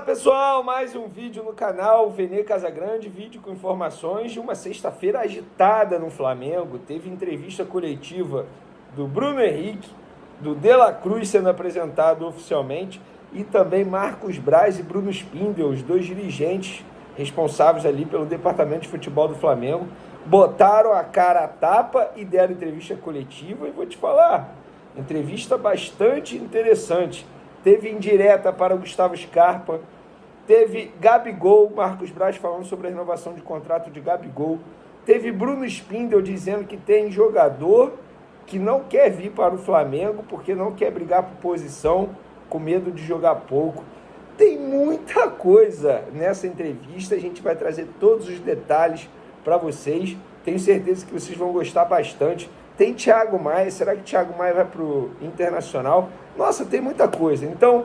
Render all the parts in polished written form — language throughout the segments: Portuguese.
Pessoal, mais um vídeo no canal Vene Casagrande, vídeo com informações de uma sexta-feira agitada no Flamengo. Teve entrevista coletiva do Bruno Henrique, do De La Cruz sendo apresentado oficialmente e também Marcos Braz e Bruno Spindel, os dois dirigentes responsáveis ali pelo departamento de futebol do Flamengo, botaram a cara a tapa e deram entrevista coletiva e vou te falar, entrevista bastante interessante. Teve indireta para o Gustavo Scarpa, teve Gabigol, Marcos Braz falando sobre a renovação de contrato de Gabigol, teve Bruno Spindel dizendo que tem jogador que não quer vir para o Flamengo porque não quer brigar por posição, com medo de jogar pouco. Tem muita coisa nessa entrevista, a gente vai trazer todos os detalhes para vocês, tenho certeza que vocês vão gostar bastante. Tem Thiago Maia, será que Thiago Maia vai para o Internacional? Nossa, tem muita coisa. Então,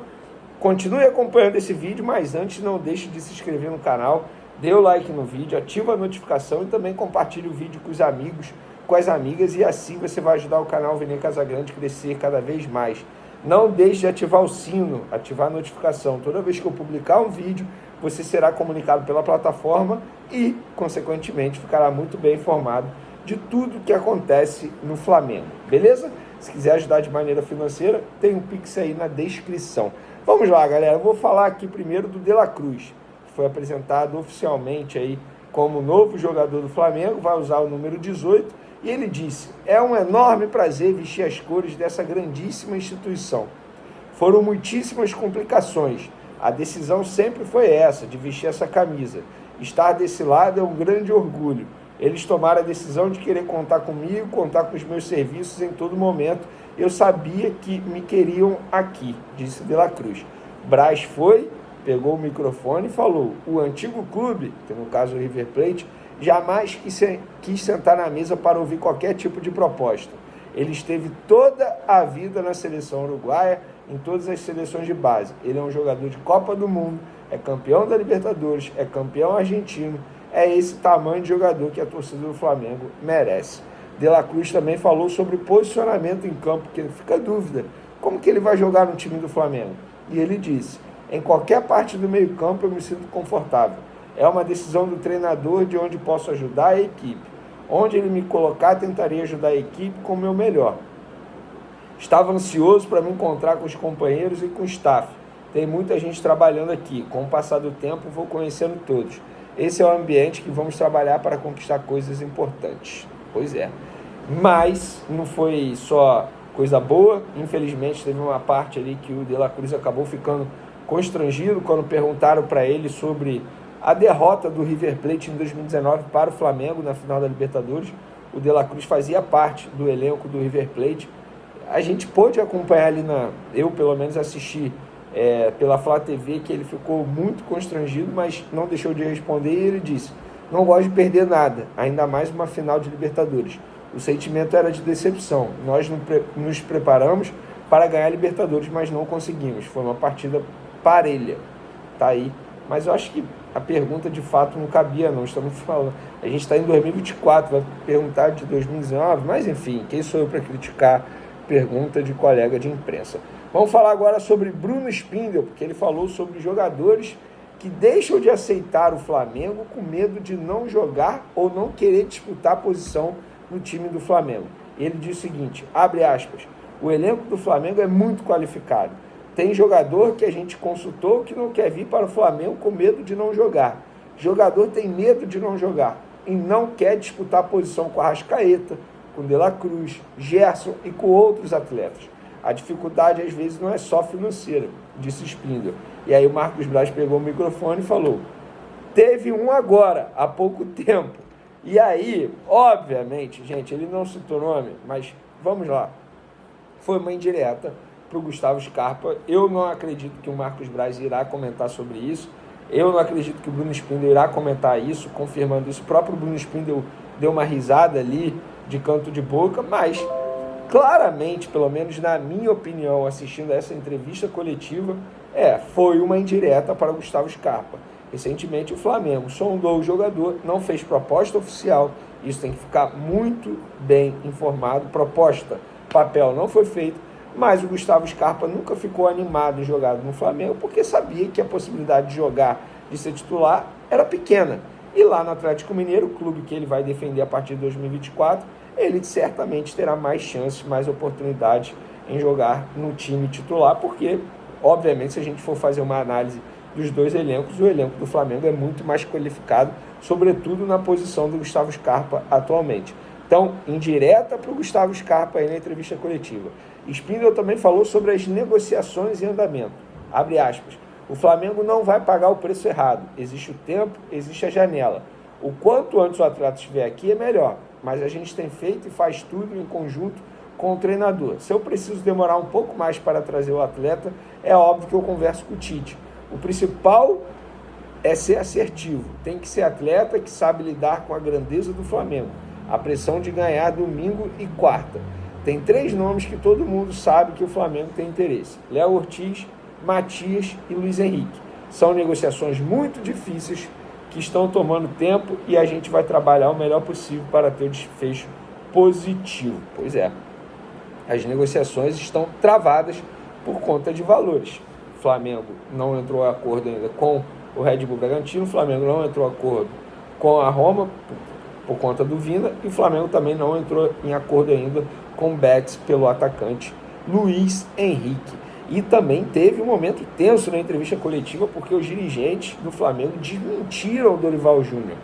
continue acompanhando esse vídeo, mas antes não deixe de se inscrever no canal, dê o like no vídeo, ativa a notificação e também compartilhe o vídeo com os amigos, com as amigas, e assim você vai ajudar o canal Vene Casagrande a crescer cada vez mais. Não deixe de ativar o sino, ativar a notificação. Toda vez que eu publicar um vídeo, você será comunicado pela plataforma e, consequentemente, ficará muito bem informado de tudo que acontece no Flamengo, beleza? Se quiser ajudar de maneira financeira, tem um Pix aí na descrição. Vamos lá, galera, eu vou falar aqui primeiro do De La Cruz, que foi apresentado oficialmente aí como novo jogador do Flamengo, vai usar o número 18, e ele disse: é um enorme prazer vestir as cores dessa grandíssima instituição. Foram muitíssimas complicações, a decisão sempre foi essa, de vestir essa camisa. Estar desse lado é um grande orgulho. Eles tomaram a decisão de querer contar comigo, contar com os meus serviços em todo momento. Eu sabia que me queriam aqui, disse De La Cruz. Braz foi, pegou o microfone e falou: o antigo clube, que no caso o River Plate, jamais quis sentar na mesa para ouvir qualquer tipo de proposta. Ele esteve toda a vida na seleção uruguaia, em todas as seleções de base. Ele é um jogador de Copa do Mundo, é campeão da Libertadores, é campeão argentino. É esse tamanho de jogador que a torcida do Flamengo merece. De La Cruz também falou sobre posicionamento em campo, porque fica a dúvida, como que ele vai jogar no time do Flamengo? E ele disse: em qualquer parte do meio campo eu me sinto confortável. É uma decisão do treinador de onde posso ajudar a equipe. Onde ele me colocar, tentarei ajudar a equipe com o meu melhor. Estava ansioso para me encontrar com os companheiros e com o staff. Tem muita gente trabalhando aqui. Com o passar do tempo, vou conhecendo todos. Esse é o ambiente que vamos trabalhar para conquistar coisas importantes. Pois é. Mas não foi só coisa boa. Infelizmente, teve uma parte ali que o De La Cruz acabou ficando constrangido quando perguntaram para ele sobre a derrota do River Plate em 2019 para o Flamengo na final da Libertadores. O De La Cruz fazia parte do elenco do River Plate. A gente pôde acompanhar ali, eu pelo menos assisti pela Flá TV, que ele ficou muito constrangido, mas não deixou de responder, e ele disse: não gosto de perder nada, ainda mais uma final de Libertadores. O sentimento era de decepção. Nós nos preparamos para ganhar a Libertadores, mas não conseguimos. Foi uma partida parelha. Tá aí. Mas eu acho que a pergunta de fato não cabia, não. Estamos falando, a gente está em 2024, vai perguntar de 2019, mas enfim, quem sou eu para criticar pergunta de colega de imprensa? Vamos falar agora sobre Bruno Spindel, porque ele falou sobre jogadores que deixam de aceitar o Flamengo com medo de não jogar ou não querer disputar a posição no time do Flamengo. Ele diz o seguinte, abre aspas: o elenco do Flamengo é muito qualificado. Tem jogador que a gente consultou que não quer vir para o Flamengo com medo de não jogar. Jogador tem medo de não jogar e não quer disputar a posição com a Arrascaeta, com De La Cruz, Gerson e com outros atletas. A dificuldade, às vezes, não é só financeira, disse Spindel. E aí o Marcos Braz pegou o microfone e falou: teve um agora, há pouco tempo. E aí, obviamente, gente, ele não citou nome, mas vamos lá. Foi uma indireta para o Gustavo Scarpa. Eu não acredito que o Marcos Braz irá comentar sobre isso. Eu não acredito que o Bruno Spindel irá comentar isso, confirmando isso. O próprio Bruno Spindel deu uma risada ali, de canto de boca, mas claramente, pelo menos na minha opinião, assistindo a essa entrevista coletiva, foi uma indireta para o Gustavo Scarpa. Recentemente o Flamengo sondou o jogador, não fez proposta oficial, isso tem que ficar muito bem informado. Proposta, papel não foi feito, mas o Gustavo Scarpa nunca ficou animado em jogar no Flamengo, porque sabia que a possibilidade de jogar, de ser titular, era pequena. E lá no Atlético Mineiro, o clube que ele vai defender a partir de 2024, ele certamente terá mais chances, mais oportunidades em jogar no time titular, porque, obviamente, se a gente for fazer uma análise dos dois elencos, o elenco do Flamengo é muito mais qualificado, sobretudo na posição do Gustavo Scarpa atualmente. Então, indireta para o Gustavo Scarpa aí na entrevista coletiva. Spindle também falou sobre as negociações em andamento. Abre aspas. O Flamengo não vai pagar o preço errado. Existe o tempo, existe a janela. O quanto antes o atleta estiver aqui é melhor, mas a gente tem feito e faz tudo em conjunto com o treinador. Se eu preciso demorar um pouco mais para trazer o atleta, é óbvio que eu converso com o Tite. O principal é ser assertivo. Tem que ser atleta que sabe lidar com a grandeza do Flamengo. A pressão de ganhar domingo e quarta. Tem 3 nomes que todo mundo sabe que o Flamengo tem interesse. Léo Ortiz, Matias e Luiz Henrique. São negociações muito difíceis que estão tomando tempo e a gente vai trabalhar o melhor possível para ter o desfecho positivo. Pois é, as negociações estão travadas por conta de valores. O Flamengo não entrou em acordo ainda com o Red Bull Bragantino, o Flamengo não entrou em acordo com a Roma por conta do Vina, e o Flamengo também não entrou em acordo ainda com o Betis pelo atacante Luiz Henrique. E também teve um momento tenso na entrevista coletiva, porque os dirigentes do Flamengo desmentiram o Dorival Júnior.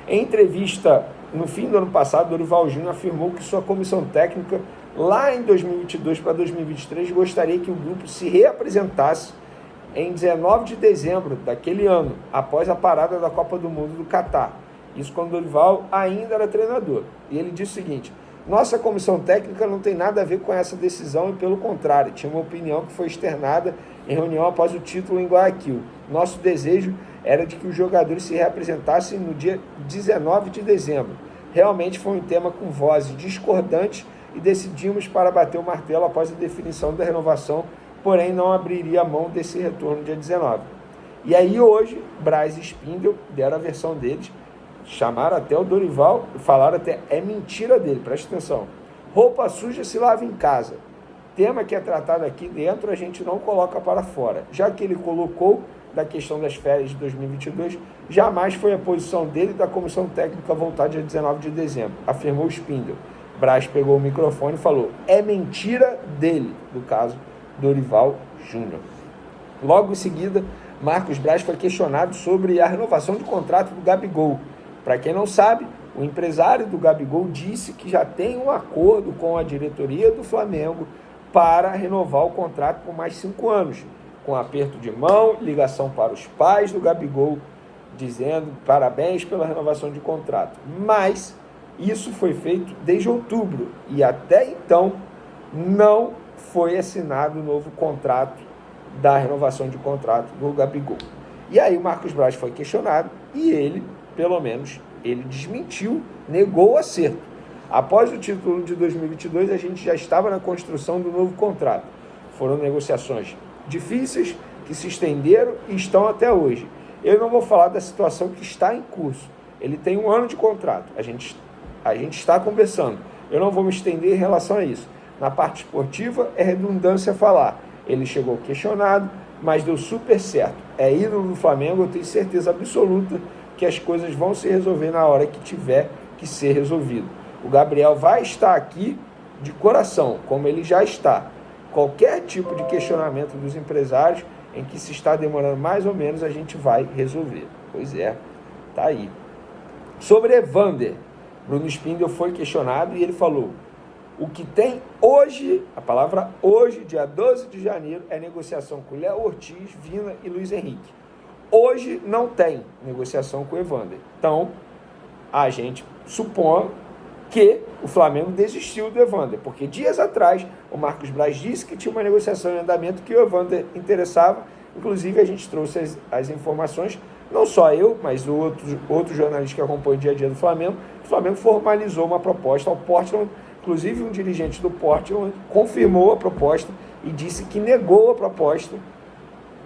Em entrevista no fim do ano passado, Dorival Júnior afirmou que sua comissão técnica, lá em 2022 para 2023, gostaria que o grupo se reapresentasse em 19 de dezembro daquele ano, após a parada da Copa do Mundo do Catar. Isso quando o Dorival ainda era treinador. E ele disse o seguinte: nossa comissão técnica não tem nada a ver com essa decisão e, pelo contrário, tinha uma opinião que foi externada em reunião após o título em Guayaquil. Nosso desejo era de que os jogadores se reapresentassem no dia 19 de dezembro. Realmente foi um tema com vozes discordantes e decidimos para bater o martelo após a definição da renovação, porém não abriria a mão desse retorno dia 19. E aí hoje, Braz e Spindle deram a versão deles, chamaram até o Dorival e falaram até, é mentira dele, presta atenção. Roupa suja se lava em casa. Tema que é tratado aqui dentro, a gente não coloca para fora. Já que ele colocou da questão das férias de 2022, jamais foi a posição dele e da comissão técnica voltar dia 19 de dezembro, afirmou Spindle. Braz pegou o microfone e falou, é mentira dele, no caso, Dorival Júnior. Logo em seguida, Marcos Braz foi questionado sobre a renovação de contrato do Gabigol. Para quem não sabe, o empresário do Gabigol disse que já tem um acordo com a diretoria do Flamengo para renovar o contrato por mais 5 anos, com aperto de mão, ligação para os pais do Gabigol, dizendo parabéns pela renovação de contrato. Mas isso foi feito desde outubro e até então não foi assinado o novo contrato da renovação de contrato do Gabigol. E aí o Marcos Braz foi questionado e ele, pelo menos, ele desmentiu, negou o acerto. Após o título de 2022, a gente já estava na construção do novo contrato. Foram negociações difíceis que se estenderam e estão até hoje. Eu não vou falar da situação que está em curso. Ele tem 1 ano de contrato. A gente está conversando. Eu não vou me estender em relação a isso. Na parte esportiva, é redundância falar. Ele chegou questionado, mas deu super certo. É ídolo do Flamengo, eu tenho certeza absoluta que as coisas vão se resolver na hora que tiver que ser resolvido. O Gabriel vai estar aqui de coração, como ele já está. Qualquer tipo de questionamento dos empresários em que se está demorando mais ou menos, a gente vai resolver. Pois é, tá aí. Sobre Evander, Bruno Spindle foi questionado e ele falou, o que tem hoje, a palavra hoje, dia 12 de janeiro, é negociação com Léo Ortiz, Vina e Luiz Henrique. Hoje não tem negociação com o Evander. Então, a gente supõe que o Flamengo desistiu do Evander, porque dias atrás o Marcos Braz disse que tinha uma negociação em andamento que o Evander interessava. Inclusive, a gente trouxe as informações, não só eu, mas outros jornalistas que acompanham o dia a dia do Flamengo. O Flamengo formalizou uma proposta ao Portland, inclusive um dirigente do Portland confirmou a proposta e disse que negou a proposta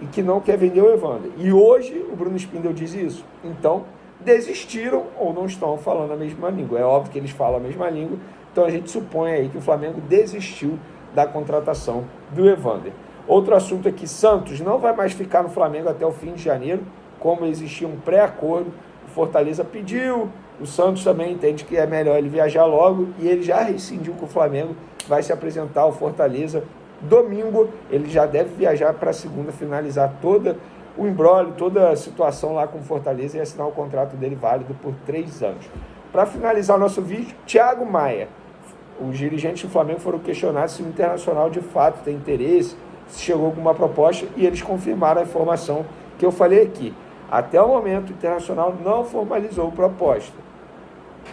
e que não quer vender o Evander. E hoje o Bruno Spindle diz isso. Então, desistiram ou não estão falando a mesma língua. É óbvio que eles falam a mesma língua, então a gente supõe aí que o Flamengo desistiu da contratação do Evander. Outro assunto é que Santos não vai mais ficar no Flamengo até o fim de janeiro, como existia um pré-acordo. O Fortaleza pediu, o Santos também entende que é melhor ele viajar logo, e ele já rescindiu com o Flamengo, vai se apresentar ao Fortaleza domingo. Ele já deve viajar para segunda, finalizar todo o imbróglio, toda a situação lá com o Fortaleza e assinar o contrato dele válido por 3 anos. Para finalizar o nosso vídeo, Thiago Maia. Os dirigentes do Flamengo foram questionados se o Internacional de fato tem interesse, se chegou alguma proposta, e eles confirmaram a informação que eu falei aqui. Até o momento, o Internacional não formalizou proposta.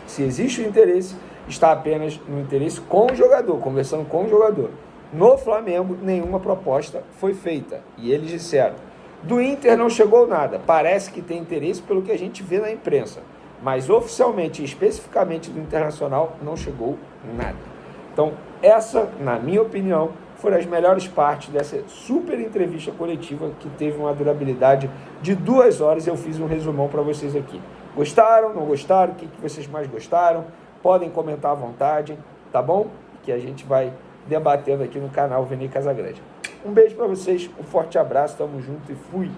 Se existe o interesse, está apenas no interesse com o jogador, conversando com o jogador. No Flamengo, nenhuma proposta foi feita. E eles disseram, do Inter não chegou nada, parece que tem interesse pelo que a gente vê na imprensa, mas oficialmente e especificamente do Internacional não chegou nada. Então, essa, na minha opinião, foram as melhores partes dessa super entrevista coletiva que teve uma durabilidade de 2 horas. Eu fiz um resumão para vocês aqui. Gostaram? Não gostaram? O que vocês mais gostaram? Podem comentar à vontade, tá bom? Que a gente vai debatendo aqui no canal Vene Casagrande. Um beijo para vocês, um forte abraço, tamo junto e fui!